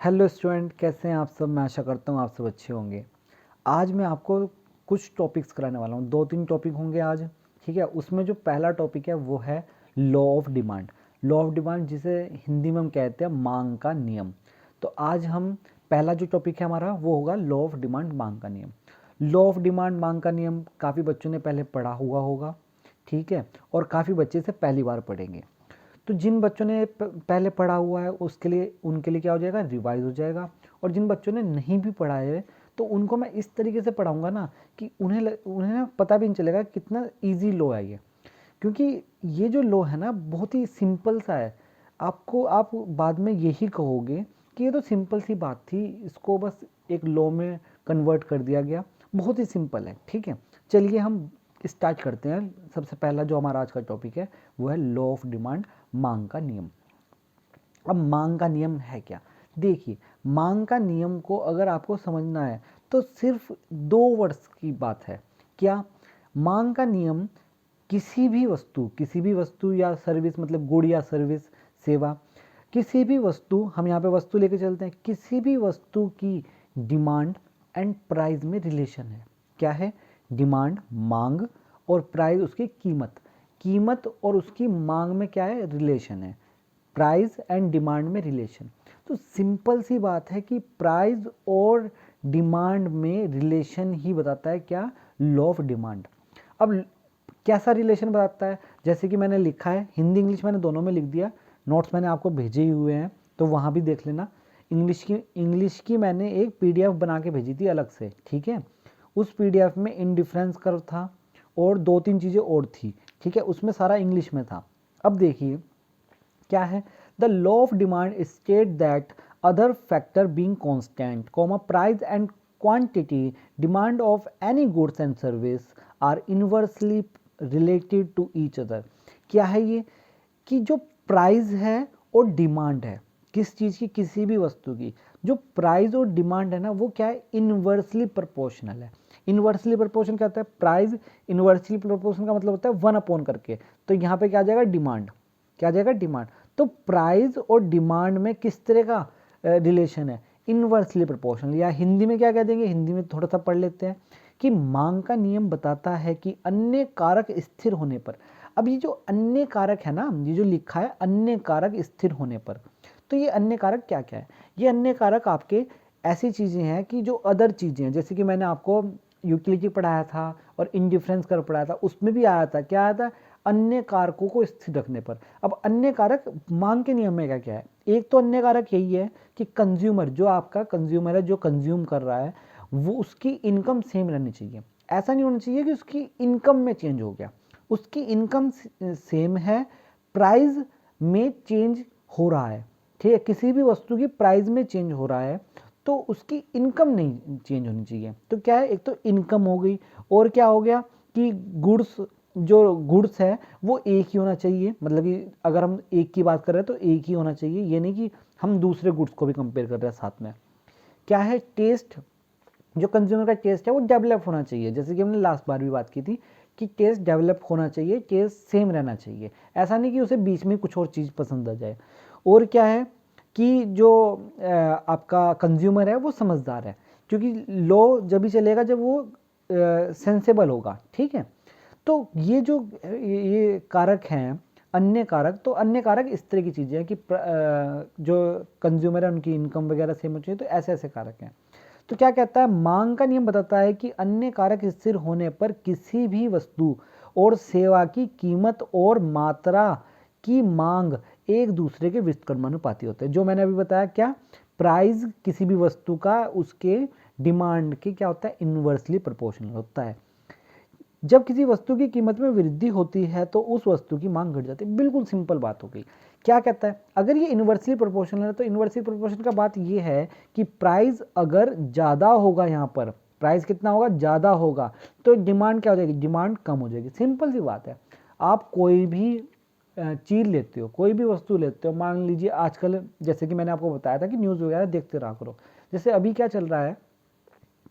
Hello student, कैसे हैं आप सब। मैं आशा करता हूँ आप सब अच्छे होंगे। आज मैं आपको कुछ टॉपिक्स कराने वाला हूँ। 2-3 टॉपिक होंगे आज, ठीक है। उसमें जो पहला टॉपिक है वो है law of demand. Law of demand जिसे हिंदी में हम कहते हैं मांग का नियम। तो आज हम पहला जो टॉपिक है हमारा वो होगा लॉ ऑफ डिमांड, मांग का नियम। लॉ ऑफ डिमांड, मांग का नियम काफ़ी बच्चों ने पहले पढ़ा हुआ होगा, ठीक है, और काफ़ी बच्चे इसे पहली बार पढ़ेंगे। तो जिन बच्चों ने पहले पढ़ा हुआ है उसके लिए, उनके लिए क्या हो जाएगा, रिवाइज हो जाएगा। और जिन बच्चों ने नहीं भी पढ़ा है तो उनको मैं इस तरीके से पढ़ाऊंगा ना कि उन्हें ना पता भी नहीं चलेगा कितना इजी लॉ है ये। क्योंकि ये जो लॉ है ना बहुत ही सिंपल सा है। आप बाद में यही कहोगे कि ये तो सिंपल सी बात थी, इसको बस एक लॉ में कन्वर्ट कर दिया गया। बहुत ही सिंपल है, ठीक है। चलिए हम स्टार्ट करते हैं। सबसे पहला जो हमारा आज का टॉपिक है वो है लॉ ऑफ डिमांड, मांग का नियम। अब मांग का नियम है क्या? देखिए, मांग का नियम को अगर आपको समझना है तो सिर्फ 2 वर्ड्स की बात है। क्या? मांग का नियम किसी भी वस्तु या सर्विस, मतलब गुड या सर्विस, सेवा, किसी भी वस्तु, हम यहाँ पे वस्तु लेके चलते हैं, किसी भी वस्तु की डिमांड एंड प्राइस में रिलेशन है। क्या है? डिमांड मांग, और प्राइस उसकी कीमत। कीमत और उसकी मांग में क्या है? रिलेशन है। प्राइस एंड डिमांड में रिलेशन। तो सिंपल सी बात है कि प्राइस और डिमांड में रिलेशन ही बताता है क्या? Law of demand. अब कैसा रिलेशन बताता है? जैसे कि मैंने लिखा है, हिंदी इंग्लिश मैंने दोनों में लिख दिया। नोट्स मैंने आपको भेजे ही हुए हैं तो वहाँ भी देख लेना। इंग्लिश की मैंने एक पीडीएफ बना के भेजी थी अलग से, ठीक है। उस पीडीएफ में इंडिफरेंस कर्व था और 2-3 चीज़ें और थी, ठीक है। उसमें सारा इंग्लिश में था। अब देखिए क्या है। The law of demand state that other factor being constant, price and quantity, demand of any goods and service are inversely related to each other. क्या है ये? कि जो प्राइस है और डिमांड है किस चीज़ की, किसी भी वस्तु की, जो प्राइस और डिमांड है ना वो क्या है? इनवर्सली प्रोपोर्शनल है। इनवर्सली प्रोपोर्शन क्या होता है? प्राइस इनवर्सली प्रोपोर्शन का मतलब होता है 1 अपॉन करके। तो यहाँ पे क्या आ जाएगा? डिमांड। क्या आ जाएगा? डिमांड। तो प्राइस और डिमांड में किस तरह का रिलेशन है? Inversely proportional. या हिंदी में क्या कह देंगे, हिंदी में थोड़ा सा पढ़ लेते हैं कि मांग का नियम बताता है कि अन्य कारक स्थिर होने पर। अब ये जो अन्य कारक है ना, ये जो लिखा है अन्य कारक स्थिर होने पर, तो ये अन्य कारक क्या क्या है? ये अन्य कारक आपके ऐसी चीज़ें हैं कि जो अदर चीज़ें हैं, जैसे कि मैंने आपको यूटिलिटी पढ़ाया था और इंडिफरेंस कर पढ़ाया था, उसमें भी आया था। क्या आया था? अन्य कारकों को स्थिर रखने पर। अब अन्य कारक मांग के नियम में क्या क्या है? एक तो अन्य कारक यही है कि कंज्यूमर, जो आपका कंज्यूमर है, जो कंज्यूम कर रहा है, वो उसकी इनकम सेम रहनी चाहिए। ऐसा नहीं होना चाहिए कि उसकी इनकम में चेंज हो गया। उसकी इनकम सेम है, प्राइस में चेंज हो रहा है, ठीक है। किसी भी वस्तु की प्राइस में चेंज हो रहा है तो उसकी इनकम नहीं चेंज होनी चाहिए। तो क्या है? एक तो इनकम हो गई, और क्या हो गया कि गुड्स, जो गुड्स है वो एक ही होना चाहिए। मतलब कि अगर हम एक की बात कर रहे हैं तो एक ही होना चाहिए, ये नहीं कि हम दूसरे गुड्स को भी कंपेयर कर रहे हैं साथ में। क्या है? टेस्ट, जो कंज्यूमर का टेस्ट है वो डेवलप होना चाहिए। जैसे कि हमने लास्ट बार भी बात की थी कि टेस्ट डेवलप होना चाहिए, टेस्ट सेम रहना चाहिए। ऐसा नहीं कि उसे बीच में कुछ और चीज़ पसंद आ जाए। और क्या है कि जो आपका कंज्यूमर है वो समझदार है, क्योंकि लॉ जब भी चलेगा जब वो सेंसेबल होगा, ठीक है। तो ये जो ये कारक हैं अन्य कारक, तो अन्य कारक इस तरह की चीज़ें हैं कि जो कंज्यूमर है उनकी इनकम वगैरह सेम होनी चाहिए। तो ऐसे ऐसे कारक हैं। तो क्या कहता है? मांग का नियम बताता है कि अन्य कारक स्थिर होने पर किसी भी वस्तु और सेवा की कीमत और मात्रा की मांग एक दूसरे के व्युत्क्रमानुपाती होते हैं। जो मैंने अभी बताया, क्या? प्राइस किसी भी वस्तु का उसके डिमांड के क्या होता है? इनवर्सली प्रोपोर्शनल होता है। जब किसी वस्तु की कीमत में वृद्धि होती है तो उस वस्तु की मांग घट जाती है। बिल्कुल सिंपल बात हो गई। क्या कहता है? अगर ये इन्वर्सली प्रोपोर्शनल है तो इन्वर्सली प्रोपोर्शनल का बात ये है कि प्राइस अगर ज़्यादा होगा, यहाँ पर प्राइस कितना होगा? ज़्यादा होगा, तो डिमांड क्या हो जाएगी? डिमांड कम हो जाएगी। सिंपल सी बात है। आप कोई भी चीज़ लेते हो, कोई भी वस्तु लेते हो, मान लीजिए आजकल जैसे कि मैंने आपको बताया था कि न्यूज़ वगैरह देखते रहा करो। जैसे अभी क्या चल रहा है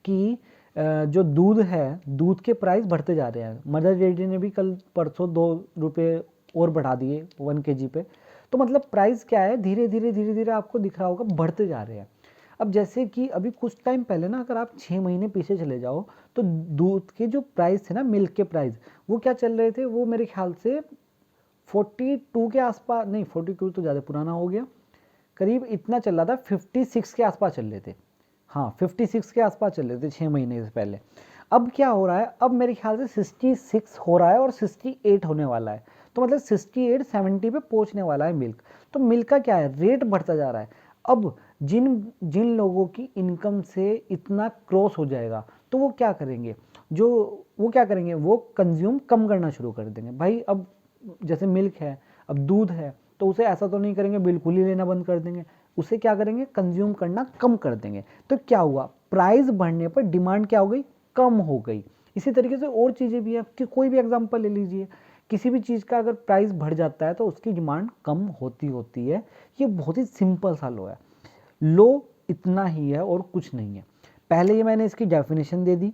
कि जो दूध है, दूध के प्राइस बढ़ते जा रहे हैं। मदर डेयरी ने भी कल परसों 2 रुपये और बढ़ा दिए 1 kg पे। तो मतलब प्राइस क्या है? धीरे धीरे धीरे धीरे आपको दिख रहा होगा बढ़ते जा रहे हैं। अब जैसे कि अभी कुछ टाइम पहले ना, अगर आप 6 महीने पीछे चले जाओ तो दूध के जो प्राइस थे ना, मिल्क के प्राइस, वो क्या चल रहे थे, वो मेरे ख्याल से 42 के आसपास, नहीं 42 तो ज़्यादा पुराना हो गया, करीब इतना चल रहा था, 56 के आसपास चल रहे थे। हाँ 56 के आसपास चल रहे थे 6 महीने से पहले। अब क्या हो रहा है, अब मेरे ख्याल से 66 हो रहा है और 68 होने वाला है। तो मतलब 68 70 पे पहुंचने वाला है मिल्क। तो मिल्क का क्या है, रेट बढ़ता जा रहा है। अब जिन जिन लोगों की इनकम से इतना क्रॉस हो जाएगा तो वो क्या करेंगे, वो कंज्यूम कम करना शुरू कर देंगे। भाई अब जैसे मिल्क है, अब दूध है, तो उसे ऐसा तो नहीं करेंगे बिल्कुल ही लेना बंद कर देंगे, उसे क्या करेंगे, कंज्यूम करना कम कर देंगे। तो क्या हुआ, प्राइस बढ़ने पर डिमांड क्या हो गई, कम हो गई। इसी तरीके से और चीज़ें भी हैं कि कोई भी एग्जांपल ले लीजिए, किसी भी चीज़ का अगर प्राइस बढ़ जाता है तो उसकी डिमांड कम होती होती है। ये बहुत ही सिंपल सा लॉ है। लॉ इतना ही है और कुछ नहीं है। पहले ये मैंने इसकी डेफिनेशन दे दी,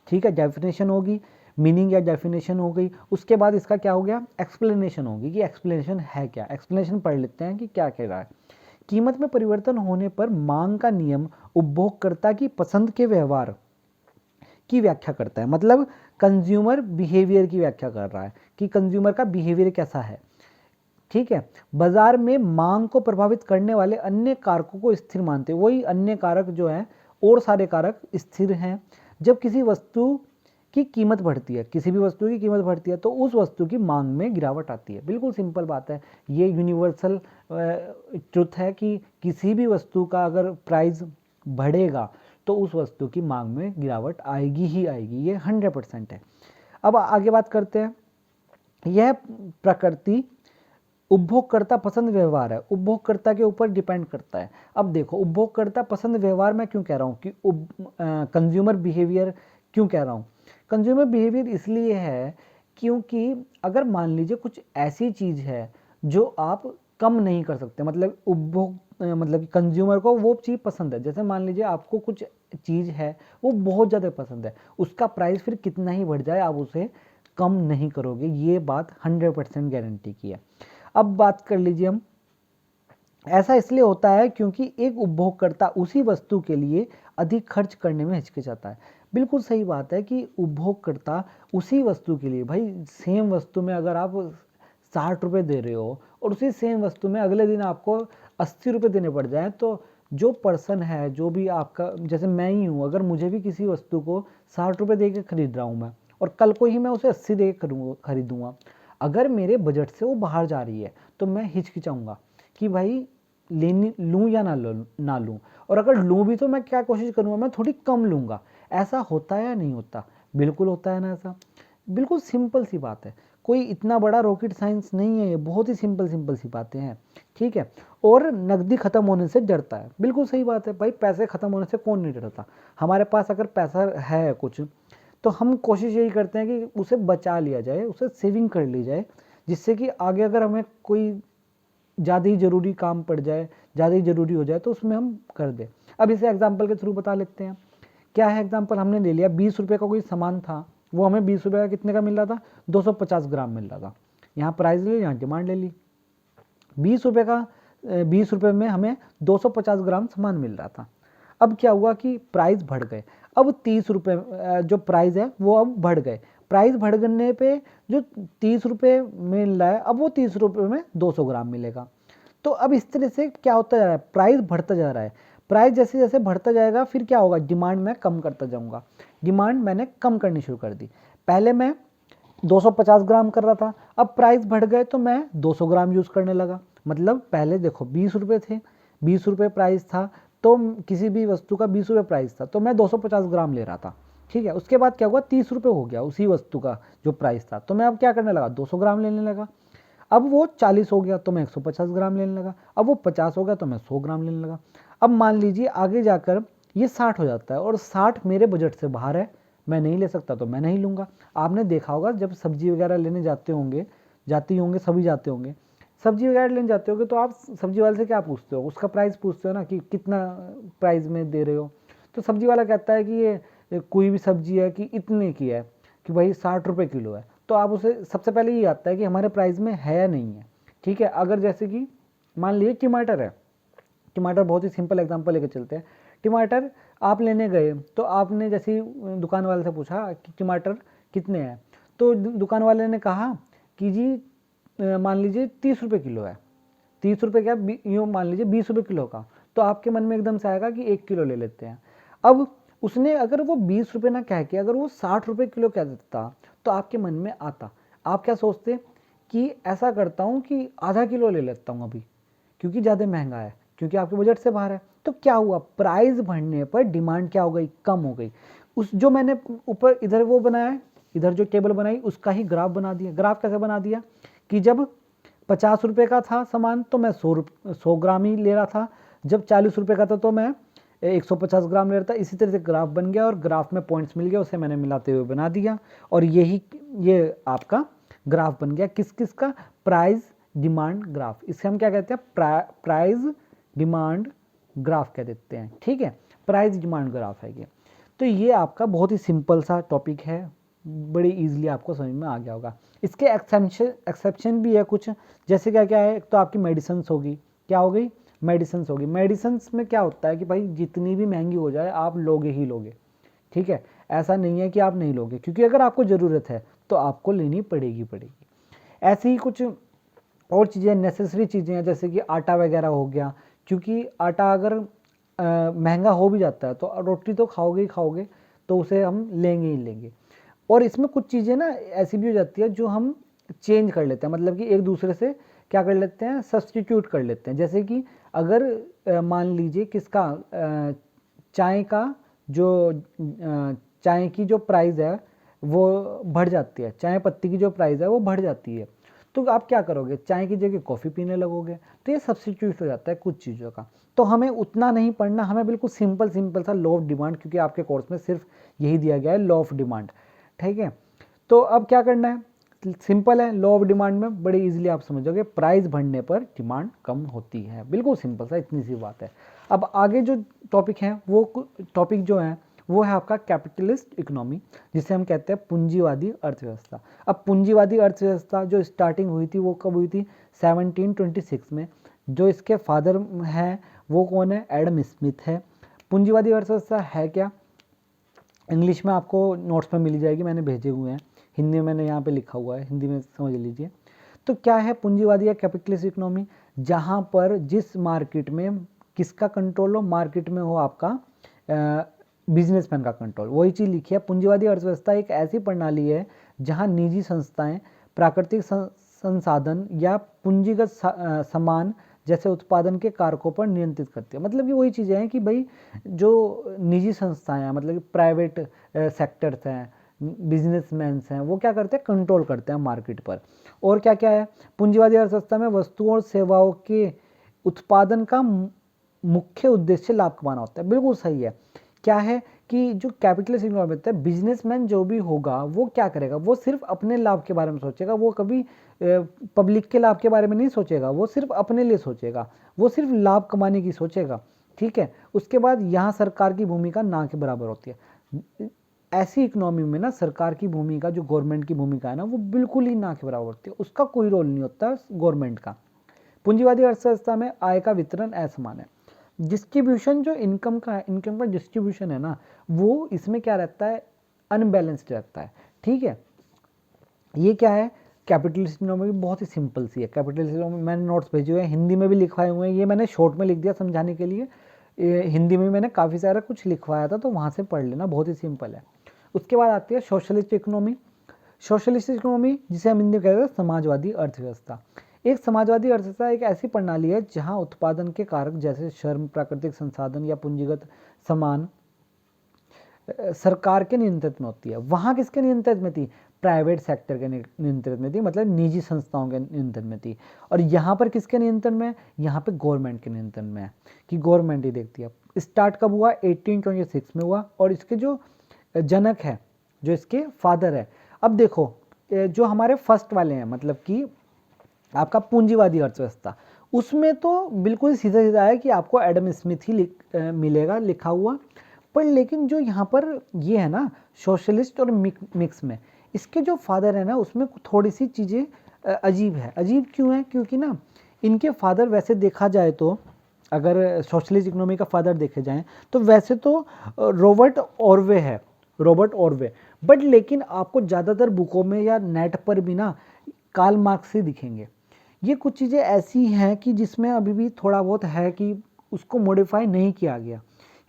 ठीक है, डेफिनेशन होगी, मीनिंग या डेफिनेशन हो गई। उसके बाद इसका क्या हो गया, एक्सप्लेनेशन होगी कि एक्सप्लेनेशन है क्या। एक्सप्लेनेशन पढ़ लेते हैं कि क्या कह रहा है। कीमत में परिवर्तन होने पर मांग का नियम उपभोक्ता की पसंद के व्यवहार की व्याख्या करता है। मतलब कंज्यूमर बिहेवियर की व्याख्या कर रहा है कि कंज्यूमर का बिहेवियर कैसा है, ठीक है। बाजार में मांग को प्रभावित करने वाले अन्य कारकों को स्थिर मानते हैं। वही अन्य कारक जो है, और सारे कारक स्थिर हैं। जब किसी वस्तु की कीमत बढ़ती है, किसी भी वस्तु की कीमत बढ़ती है तो उस वस्तु की मांग में गिरावट आती है। बिल्कुल सिंपल बात है, ये यूनिवर्सल ट्रुथ है कि किसी भी वस्तु का अगर प्राइस बढ़ेगा तो उस वस्तु की मांग में गिरावट आएगी ही आएगी, ये 100% है। अब आगे बात करते हैं। यह प्रकृति उपभोगकर्ता पसंद व्यवहार है, उपभोगकर्ता के ऊपर डिपेंड करता है। अब देखो, उपभोगकर्ता पसंद व्यवहार मैं क्यों कह रहा हूँ कि कंज्यूमर बिहेवियर क्यों कह रहा हूँ। कंज्यूमर बिहेवियर इसलिए है क्योंकि अगर मान लीजिए कुछ ऐसी चीज़ है जो आप कम नहीं कर सकते, मतलब मतलब कंज्यूमर को वो चीज़ पसंद है। जैसे मान लीजिए आपको कुछ चीज़ है वो बहुत ज़्यादा पसंद है, उसका प्राइस फिर कितना ही बढ़ जाए आप उसे कम नहीं करोगे, ये बात 100% गारंटी की है। अब बात कर लीजिए हम, ऐसा इसलिए होता है क्योंकि एक उपभोगकर्ता उसी वस्तु के लिए अधिक खर्च करने में हिचकिचाता है। बिल्कुल सही बात है कि उपभोगकर्ता उसी वस्तु के लिए, भाई सेम वस्तु में अगर आप 60 रुपये दे रहे हो और उसी सेम वस्तु में अगले दिन आपको 80 रुपये देने पड़ जाए, तो जो पर्सन है, जो भी आपका, जैसे मैं ही हूँ, अगर मुझे भी किसी वस्तु को 60 रुपये दे के खरीद रहा हूँ मैं, और कल को ही मैं उसे 80 दे के खरीदूँगा, अगर मेरे बजट से वो बाहर जा रही है तो मैं हिचकिचाऊँगा कि भाई लेनी लूँ या ना लूँ। और अगर लूँ भी तो मैं क्या कोशिश करूँगा, मैं थोड़ी कम लूँगा। ऐसा होता है या नहीं होता, बिल्कुल होता है ना ऐसा। बिल्कुल सिंपल सी बात है, कोई इतना बड़ा रॉकेट साइंस नहीं है, ये बहुत ही सिंपल सी बातें हैं, ठीक है। और नकदी खत्म होने से डरता है, बिल्कुल सही बात है भाई, पैसे खत्म होने से कौन नहीं डरता। हमारे पास अगर पैसा है कुछ तो हम कोशिश यही करते हैं कि उसे बचा लिया जाए, उसे सेविंग कर ली जाए, जिससे कि आगे अगर हमें कोई ज़्यादा ही ज़रूरी काम पड़ जाए, ज़्यादा ही ज़रूरी हो जाए तो उसमें हम कर दें। अब इसे एग्जाम्पल के थ्रू बता लेते हैं। क्या है एग्जाम्पल, हमने ले लिया 20 रुपये का कोई सामान था, वो हमें 20 रुपये का कितने का मिल रहा था, 250 ग्राम मिल रहा था। यहाँ प्राइस ले ली, यहाँ डिमांड ले ली। 20 रुपये का 20 रुपये में हमें 250 ग्राम सामान मिल रहा था। अब क्या हुआ कि प्राइस बढ़ गए, अब 30 रुपये जो प्राइस है वो अब बढ़ गए। प्राइस बढ़ने पे जो 30 रुपये मिल रहा है, अब वो 30 रुपये में 200 ग्राम मिलेगा। तो अब इस तरह से क्या होता जा रहा है, प्राइस बढ़ता जा रहा है। प्राइस जैसे जैसे बढ़ता जाएगा फिर क्या होगा, डिमांड मैं कम करता जाऊंगा। डिमांड मैंने कम करनी शुरू कर दी। पहले मैं 250 ग्राम कर रहा था, अब प्राइस बढ़ गए तो मैं 200 ग्राम यूज़ करने लगा। मतलब पहले देखो 20 रुपये थे, 20 रुपये प्राइस था, तो किसी भी वस्तु का 20 रुपये प्राइस था तो मैं 250 ग्राम ले रहा था, ठीक है। उसके बाद क्या हुआ, 30 रुपये हो गया उसी वस्तु का जो प्राइस था, तो मैं अब क्या करने लगा, 200 ग्राम लेने लगा। अब वो 40 हो गया तो मैं 150 ग्राम लेने लगा। अब वो 50 हो गया तो मैं 100 ग्राम लेने लगा। अब मान लीजिए आगे जाकर ये 60 हो जाता है और 60 मेरे बजट से बाहर है, मैं नहीं ले सकता तो मैं नहीं लूँगा। आपने देखा होगा जब सब्जी वगैरह लेने जाते होंगे, सभी जाते होंगे, सब्जी वगैरह लेने जाते होंगे तो आप सब्जी वाले से क्या पूछते हो, उसका प्राइस पूछते हो ना कि कितना प्राइस में दे रहे हो। तो सब्जी वाला कहता है कि ये कोई भी सब्जी है कि इतने की है, कि भाई 60 रुपये किलो है, तो आप उसे सबसे पहले ये आता है कि हमारे प्राइस में है या नहीं है, ठीक है। अगर जैसे कि मान लीजिए टमाटर है, टमाटर बहुत ही सिंपल एग्जांपल लेके चलते हैं। टमाटर आप लेने गए तो आपने जैसे ही दुकान वाले से पूछा कि टमाटर कितने हैं, तो दुकान वाले ने कहा कि जी मान लीजिए 30 रुपये किलो है। 30 रुपये क्या, यूँ मान लीजिए 20 रुपये किलो का, तो आपके मन में एकदम से आएगा कि 1 किलो ले लेते हैं। अब उसने अगर वो 20 रुपये ना कह के अगर वो 60 रुपये किलो कह देता तो आपके मन में आता, आप क्या सोचते कि ऐसा करता हूँ कि आधा किलो ले लेता हूँ अभी, क्योंकि ज़्यादा महंगा है, क्योंकि आपके बजट से बाहर है। तो क्या हुआ, प्राइस बढ़ने पर डिमांड क्या हो गई, कम हो गई। उस जो मैंने ऊपर इधर वो बनाया है, इधर जो टेबल बनाई उसका ही ग्राफ बना दिया। ग्राफ कैसे बना दिया कि जब 50 रुपये का था सामान तो मैं 100 ग्राम ही ले रहा था, जब 40 रुपये का था तो मैं 150 ग्राम ले रहा था। इसी तरह से ग्राफ बन गया और ग्राफ में पॉइंट्स मिल गया, उसे मैंने मिलाते हुए बना दिया और ये आपका ग्राफ बन गया किस किस का, प्राइस डिमांड ग्राफ। इसे हम क्या कहते हैं, प्राइस डिमांड ग्राफ कह देते हैं। ठीक है, प्राइस डिमांड ग्राफ है ये। तो ये आपका बहुत ही सिंपल सा टॉपिक है, बड़ी इजीली आपको समझ में आ गया होगा। इसके एक्सेप्शन भी है कुछ, जैसे क्या क्या है, एक तो आपकी मेडिसिन्स होगी, क्या हो गई, मेडिसिन्स होगी। मेडिसिन्स में क्या होता है कि भाई जितनी भी महंगी हो जाए आप लोगे ही लोगे, ठीक है, ऐसा नहीं है कि आप नहीं लोगे, क्योंकि अगर आपको ज़रूरत है तो आपको लेनी पड़ेगी। ऐसी ही कुछ और चीज़ें, नेसेसरी चीज़ें हैं, जैसे कि आटा वगैरह हो गया, क्योंकि आटा अगर महंगा हो भी जाता है तो रोटी तो खाओगे ही खाओगे, तो उसे हम लेंगे ही लेंगे। और इसमें कुछ चीज़ें ना ऐसी भी हो जाती है जो हम चेंज कर लेते हैं, मतलब कि एक दूसरे से क्या कर लेते हैं, सब्सटीट्यूट कर लेते हैं। जैसे कि अगर मान लीजिए किसका, चाय का जो चाय की जो प्राइस है वो बढ़ जाती है, चाय पत्ती की जो प्राइस है वो बढ़ जाती है, तो आप क्या करोगे, चाय की जगह कॉफ़ी पीने लगोगे। तो ये सब्सटीट्यूट हो जाता है कुछ चीज़ों का। तो हमें उतना नहीं पढ़ना, हमें बिल्कुल सिंपल सा लॉ ऑफ डिमांड, क्योंकि आपके कोर्स में सिर्फ यही दिया गया है, लॉ ऑफ डिमांड। ठीक है, तो अब क्या करना है, सिंपल है, लॉ ऑफ डिमांड में बड़ी इजीली आप समझोगे, प्राइस बढ़ने पर डिमांड कम होती है, बिल्कुल सिंपल सा, इतनी सी बात है। अब आगे जो टॉपिक है वो टॉपिक जो है वो है आपका कैपिटलिस्ट इकोनॉमी, जिसे हम कहते हैं पूंजीवादी अर्थव्यवस्था। अब पूंजीवादी अर्थव्यवस्था जो स्टार्टिंग हुई थी वो कब हुई थी, 1726 में। जो इसके फादर हैं वो कौन है, एडम स्मिथ है। पूंजीवादी अर्थव्यवस्था है क्या, इंग्लिश में आपको नोट्स में मिल जाएगी, मैंने भेजे हुए हैं, हिंदी में मैंने यहाँ पे लिखा हुआ है, हिंदी में समझ लीजिए। तो क्या है पूंजीवादी या कैपिटलिस्ट इकोनॉमी, जहाँ पर जिस मार्केट में किसका कंट्रोल हो, मार्केट में हो आपका बिजनेसमैन का कंट्रोल, वही चीज़ लिखी है। पूंजीवादी अर्थव्यवस्था एक ऐसी प्रणाली है जहाँ निजी संस्थाएं प्राकृतिक संसाधन या पूंजीगत सामान जैसे उत्पादन के कारकों पर नियंत्रित करती है। मतलब कि वही चीज़ें हैं कि भाई जो निजी संस्थाएं हैं, मतलब कि प्राइवेट सेक्टर्स हैं, बिजनेसमैन्स हैं, वो क्या करते हैं, कंट्रोल करते हैं मार्केट पर। और क्या क्या है, पूंजीवादी अर्थव्यवस्था में वस्तुओं और सेवाओं के उत्पादन का मुख्य उद्देश्य लाभ कमाना होता है। बिल्कुल सही है। क्या है कि जो कैपिटलिस्ट इकोनॉमी होता है, बिजनेसमैन जो भी होगा वो क्या करेगा, वो सिर्फ अपने लाभ के बारे में सोचेगा, वो कभी पब्लिक के लाभ के बारे में नहीं सोचेगा, वो सिर्फ अपने लिए सोचेगा, वो सिर्फ लाभ कमाने की सोचेगा। ठीक है, उसके बाद यहाँ सरकार की भूमिका ना के बराबर होती है। ऐसी इकोनॉमी में ना सरकार की भूमिका, जो गवर्नमेंट की भूमिका है ना, वो बिल्कुल ही ना के बराबर होती है, उसका कोई रोल नहीं होता गवर्नमेंट का। पूंजीवादी अर्थव्यवस्था में आय का वितरण असमान है। डिस्ट्रीब्यूशन जो इनकम का है, इनकम का डिस्ट्रीब्यूशन है ना, वो इसमें क्या रहता है, अनबैलेंस्ड रहता है। ठीक है, ये क्या है, कैपिटलिस्ट इकोनॉमी बहुत ही सिंपल सी है। कैपिटलिस्ट इकोनॉमी मैंने नोट्स भेजे हुए हैं, हिंदी में भी लिखवाए हुए हैं, ये मैंने शॉर्ट में लिख दिया समझाने के लिए। हिंदी में मैंने काफ़ी सारा कुछ लिखवाया था, तो वहाँ से पढ़ लेना, बहुत ही सिंपल है। उसके बाद आती है सोशलिस्ट इकोनॉमी। सोशलिस्ट इकोनॉमी जिसे हम हिंदी में कहते हैं समाजवादी अर्थव्यवस्था। एक समाजवादी अर्थव्यवस्था एक ऐसी प्रणाली है जहां उत्पादन के कारक जैसे श्रम, प्राकृतिक संसाधन या पूंजीगत सामान सरकार के नियंत्रण में होती है। वहां किसके नियंत्रण में थी, प्राइवेट सेक्टर के नियंत्रण में थी, मतलब निजी संस्थाओं के नियंत्रण में थी। और यहाँ पर किसके नियंत्रण में, यहाँ पे गवर्नमेंट के नियंत्रण में है, कि गवर्नमेंट ही देखती है। स्टार्ट कब हुआ, 1826 में हुआ, और इसके जो जनक है, जो इसके फादर है, अब देखो जो हमारे फर्स्ट वाले हैं, मतलब कि आपका पूंजीवादी अर्थव्यवस्था, उसमें तो बिल्कुल सीधा सीधा है कि आपको एडम स्मिथ ही मिलेगा लिखा हुआ। पर लेकिन जो यहाँ पर ये है ना सोशलिस्ट और मिक्स में, इसके जो फादर है ना, उसमें थोड़ी सी चीज़ें अजीब है। अजीब क्यों है, क्योंकि ना इनके फादर वैसे देखा जाए तो अगर सोशलिस्ट इकोनॉमी का फादर देखे जाएं तो वैसे तो रॉबर्ट ऑरवे है, रॉबर्ट ऑरवे, बट लेकिन आपको ज़्यादातर बुकों में या नेट पर भी ना कार्ल मार्क्स ही दिखेंगे। ये कुछ चीज़ें ऐसी हैं कि जिसमें अभी भी थोड़ा बहुत है कि उसको मॉडिफाई नहीं किया गया,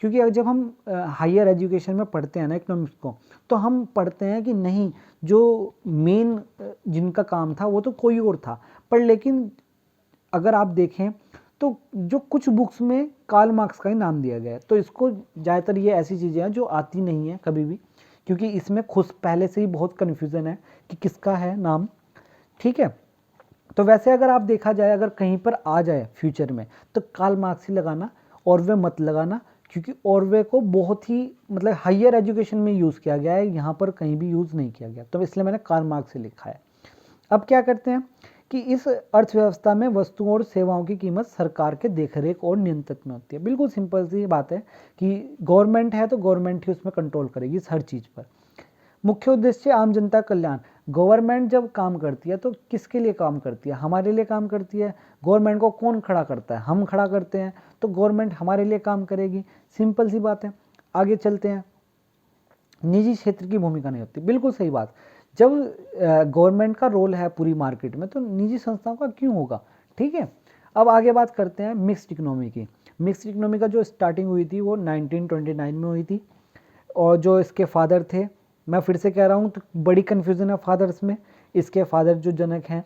क्योंकि जब हम हायर एजुकेशन में पढ़ते हैं ना इकोनॉमिक्स को, तो हम पढ़ते हैं कि नहीं, जो मेन जिनका काम था वो तो कोई और था, पर लेकिन अगर आप देखें तो जो कुछ बुक्स में कार्ल मार्क्स का ही नाम दिया गया है, तो इसको ज़्यादातर ये ऐसी चीज़ें हैं जो आती नहीं है कभी भी, क्योंकि इसमें खुद पहले से ही बहुत कन्फ्यूज़न है कि किसका है नाम, ठीक है। तो वैसे अगर आप देखा जाए, अगर कहीं पर आ जाए फ्यूचर में, तो कार्ल मार्क्स ही लगाना, ऑरवे मत लगाना, क्योंकि ऑरवे को बहुत ही मतलब हायर एजुकेशन में यूज़ किया गया है, यहाँ पर कहीं भी यूज़ नहीं किया गया, तो इसलिए मैंने कार्ल मार्क्स से लिखा है। अब क्या करते हैं कि इस अर्थव्यवस्था में वस्तुओं और सेवाओं की कीमत सरकार के देखरेख और नियंत्रण में होती है। बिल्कुल सिंपल सी बात है कि गवर्नमेंट है तो गवर्नमेंट ही उसमें कंट्रोल करेगी इस हर चीज़ पर। मुख्य उद्देश्य आम जनता कल्याण। गवर्नमेंट जब काम करती है तो किसके लिए काम करती है? हमारे लिए काम करती है। गवर्नमेंट को कौन खड़ा करता है? हम खड़ा करते हैं, तो गवर्नमेंट हमारे लिए काम करेगी। सिंपल सी बात है। आगे चलते हैं। निजी क्षेत्र की भूमिका नहीं होती। बिल्कुल सही बात। जब गवर्नमेंट का रोल है पूरी मार्केट में, तो निजी संस्थाओं का क्यों होगा? ठीक है। अब आगे बात करते हैं मिक्स्ड इकोनॉमी की। मिक्स्ड इकोनॉमी का जो स्टार्टिंग हुई थी वो 1929 में हुई थी, और जो इसके फादर थे, मैं फिर से कह रहा हूँ तो बड़ी कन्फ्यूज़न है फादर्स में। इसके फादर जो जनक हैं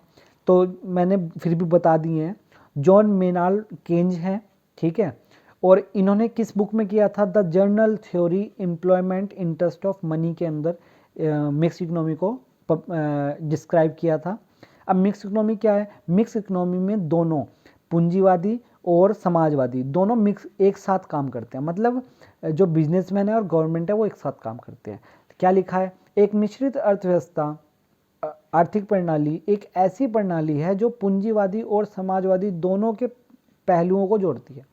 तो मैंने फिर भी बता दिए हैं, जॉन मेनाल्ड केन्ज हैं, ठीक है। और इन्होंने किस बुक में किया था? The journal theory employment interest of money के अंदर मिक्स इकोनॉमी को डिस्क्राइब किया था। अब मिक्स इकोनॉमी क्या है? मिक्स इकोनॉमी में दोनों पूंजीवादी और समाजवादी दोनों मिक्स एक साथ काम करते हैं, मतलब जो बिजनेसमैन है और गवर्नमेंट है वो एक साथ काम करते हैं। क्या लिखा है? एक मिश्रित अर्थव्यवस्था आर्थिक प्रणाली एक ऐसी प्रणाली है जो पूंजीवादी और समाजवादी दोनों के पहलुओं को जोड़ती है।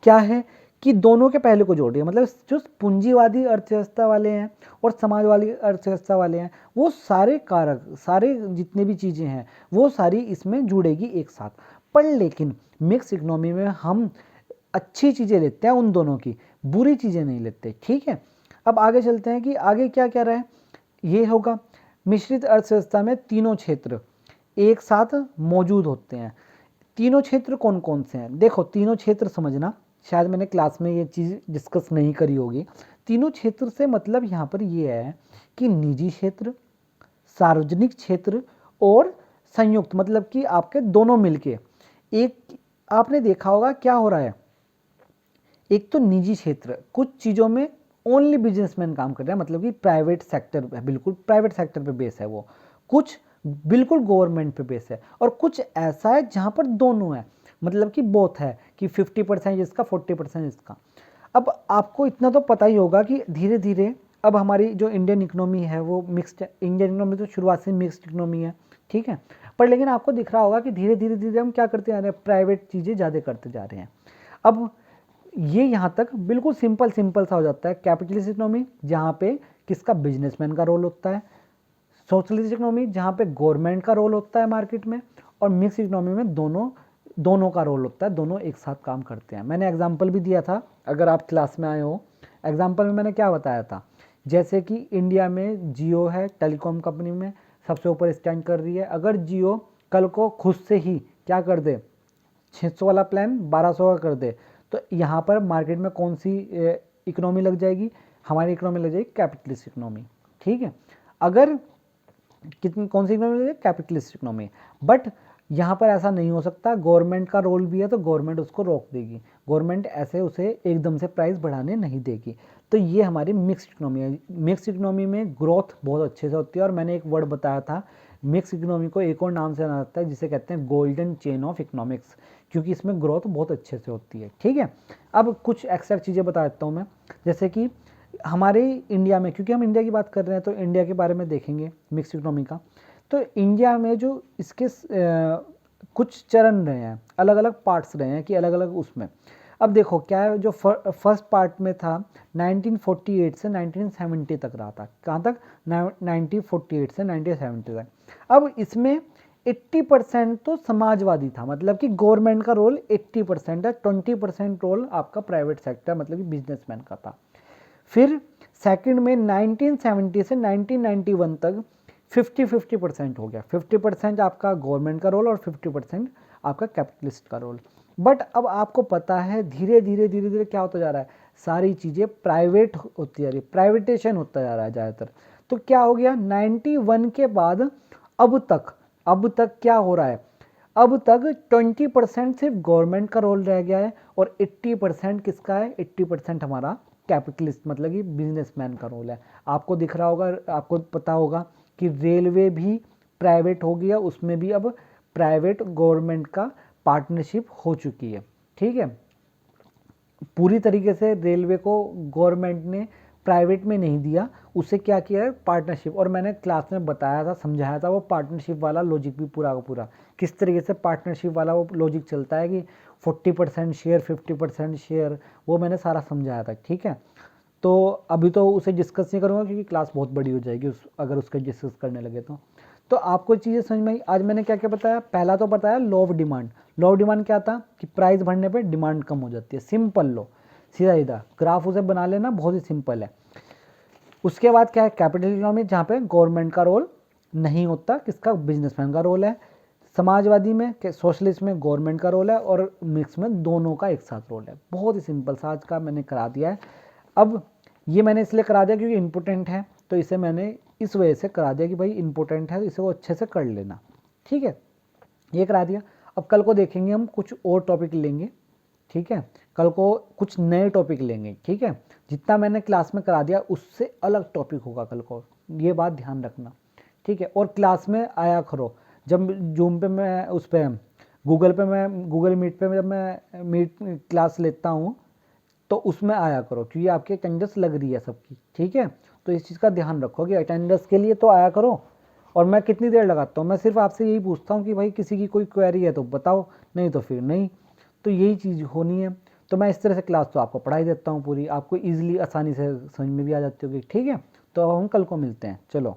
क्या है कि दोनों के पहलू को जोड़ रही है, मतलब जो पूंजीवादी अर्थव्यवस्था वाले हैं और समाजवादी अर्थव्यवस्था वाले हैं, वो सारे कारक, सारे जितने भी चीज़ें हैं वो सारी इसमें जुड़ेगी एक साथ। पर लेकिन मिक्स इकोनॉमी में हम अच्छी चीज़ें लेते हैं उन दोनों की, बुरी चीज़ें नहीं लेते, ठीक है। अब आगे चलते हैं कि आगे क्या कह रहा है। ये होगा मिश्रित अर्थव्यवस्था में तीनों क्षेत्र एक साथ मौजूद होते हैं। तीनों क्षेत्र कौन कौन से हैं? देखो, तीनों क्षेत्र समझना, शायद मैंने क्लास में ये चीज़ डिस्कस नहीं करी होगी। तीनों क्षेत्र से मतलब यहाँ पर ये है कि निजी क्षेत्र, सार्वजनिक क्षेत्र और संयुक्त, मतलब कि आपके दोनों मिलके एक। आपने देखा होगा क्या हो रहा है, एक तो निजी क्षेत्र कुछ चीज़ों में ओनली बिजनेसमैन काम कर रहे हैं, मतलब कि प्राइवेट सेक्टर है, बिल्कुल प्राइवेट सेक्टर पे बेस है वो। कुछ बिल्कुल गवर्नमेंट पे बेस है, और कुछ ऐसा है जहाँ पर दोनों है, मतलब कि बोथ है कि 50% इसका 40% इसका। अब आपको इतना तो पता ही होगा कि धीरे धीरे अब हमारी जो इंडियन इकोनॉमी है वो मिक्स्ड, इंडियन इकोनॉमी तो शुरुआत से मिक्स्ड इकोनॉमी है, ठीक है। पर लेकिन आपको दिख रहा होगा कि धीरे धीरे धीरे हम क्या करते जा रहे हैं, प्राइवेट चीज़ें ज़्यादा करते जा रहे हैं। अब ये यहाँ तक बिल्कुल सिंपल सा हो जाता है। कैपिटलिस्ट इकोनॉमी जहाँ पे किसका, बिजनेसमैन का रोल होता है। सोशलिस्ट इकोनॉमी जहाँ पे गवर्नमेंट का रोल होता है मार्केट में। और मिक्स इकोनॉमी में दोनों का रोल होता है, दोनों एक साथ काम करते हैं। मैंने एग्जाम्पल भी दिया था, अगर आप क्लास में आए हो। एग्जाम्पल में मैंने क्या बताया था, जैसे कि इंडिया में जियो है, टेलीकॉम कंपनी में सबसे ऊपर स्टैंड कर रही है। अगर जियो कल को खुद से ही क्या कर दे, 600 वाला प्लान 1200 का कर दे, तो यहाँ पर मार्केट में कौन सी इकोनॉमी लग जाएगी? हमारी इकोनॉमी लग जाएगी कैपिटलिस्ट इकोनॉमी, ठीक है। अगर कितनी कौन सी इकोनॉमी लग जाएगी? Capitalist economy. बट यहाँ पर ऐसा नहीं हो सकता, गवर्नमेंट का रोल भी है तो गवर्नमेंट उसको रोक देगी, गवर्नमेंट ऐसे उसे एकदम से प्राइस बढ़ाने नहीं देगी। तो ये हमारी मिक्स्ड इकोनॉमी है। मिक्स्ड इकोनॉमी में ग्रोथ बहुत अच्छे से होती है, और मैंने एक वर्ड बताया था, मिक्स इकोनॉमी को एक और नाम से जाना जाता है जिसे कहते हैं गोल्डन चेन ऑफ इकोनॉमिक्स, क्योंकि इसमें ग्रोथ बहुत अच्छे से होती है, ठीक है। अब कुछ एक्स्ट्रा चीज़ें बता देता हूँ मैं, जैसे कि हमारे इंडिया में, क्योंकि हम इंडिया की बात कर रहे हैं तो इंडिया के बारे में देखेंगे मिक्स इकोनॉमी का। तो इंडिया में जो इसके कुछ चरण रहे हैं, अलग अलग पार्ट्स रहे हैं कि अलग अलग उसमें। अब देखो क्या है, जो फर्स्ट पार्ट में था 1948 से 1970 तक रहा था। कहाँ तक? 1948 से 1970 तक। अब इसमें 80% तो समाजवादी था, मतलब कि गवर्नमेंट का रोल 80% है, 20% रोल आपका प्राइवेट सेक्टर मतलब कि बिजनेसमैन का था। फिर सेकंड में 1970 से 1991 तक 50-50% हो गया, 50% आपका गवर्नमेंट का रोल और 50% आपका कैपिटलिस्ट का रोल। बट अब आपको पता है धीरे धीरे क्या होता जा रहा है, सारी चीज़ें प्राइवेट होती जा रही है, प्राइवेटेशन होता जा रहा है ज़्यादातर। तो क्या हो गया 91 के बाद अब तक क्या हो रहा है, अब तक 20% सिर्फ गवर्नमेंट का रोल रह गया है और 80% किसका है, 80% हमारा कैपिटलिस्ट मतलब कि बिजनेसमैन का रोल है। आपको दिख रहा होगा, आपको पता होगा कि रेलवे भी प्राइवेट हो गया, उसमें भी अब प्राइवेट गवर्नमेंट का पार्टनरशिप हो चुकी है। ठीक है, पूरी तरीके से रेलवे को गवर्नमेंट ने प्राइवेट में नहीं दिया, उसे क्या किया है पार्टनरशिप। और मैंने क्लास में बताया था, समझाया था वो पार्टनरशिप वाला लॉजिक भी पूरा का पूरा, किस तरीके से पार्टनरशिप वाला वो लॉजिक चलता है कि 40% शेयर 50% शेयर, वो मैंने सारा समझाया था। ठीक है, तो अभी तो उसे डिस्कस नहीं करूँगा क्योंकि क्लास बहुत बड़ी हो जाएगी अगर उसका डिस्कस करने लगे तो आपको चीज़ें समझ में आई। आज मैंने क्या क्या बताया, पहला तो बताया law of demand. Law of demand क्या था कि प्राइस बढ़ने पे डिमांड कम हो जाती है, सिंपल लॉ, सीधा सीधा ग्राफ उसे बना लेना, बहुत ही सिंपल है। उसके बाद क्या है कैपिटल इकोनॉमी, जहाँ पे गवर्नमेंट का रोल नहीं होता, किसका, बिजनेसमैन का रोल है। समाजवादी में, सोशलिस्ट में गवर्नमेंट का रोल है और मिक्स में दोनों का एक साथ रोल है। बहुत ही सिंपल सा आज का मैंने करा दिया है। अब ये मैंने इसलिए करा दिया क्योंकि इम्पोर्टेंट है, तो इसे मैंने इस वजह से करा दिया कि भाई इंपॉर्टेंट है, इसे वो अच्छे से कर लेना। ठीक है, ये करा दिया। अब कल को देखेंगे हम कुछ और टॉपिक लेंगे। ठीक है, कल को कुछ नए टॉपिक लेंगे। ठीक है, जितना मैंने क्लास में करा दिया उससे अलग टॉपिक होगा कल को, ये बात ध्यान रखना। ठीक है, और क्लास में आया करो, जब जूम पे मैं उस पर गूगल मीट पे जब मैं मीट क्लास लेता हूँ तो उसमें आया करो, क्योंकि आपकी अटेंडेंस लग रही है सबकी। ठीक है, तो इस चीज़ का ध्यान रखो कि अटेंडेंस के लिए तो आया करो। और मैं कितनी देर लगाता हूँ, मैं सिर्फ आपसे यही पूछता हूँ कि भाई किसी की कोई क्वेरी है तो बताओ, नहीं तो फिर नहीं। तो यही चीज़ होनी है। तो मैं इस तरह से क्लास तो आपको पढ़ाई देता हूँ पूरी, आपको ईजिली आसानी से समझ में भी आ जाती होगी। ठीक है, तो अब हम कल को मिलते हैं, चलो।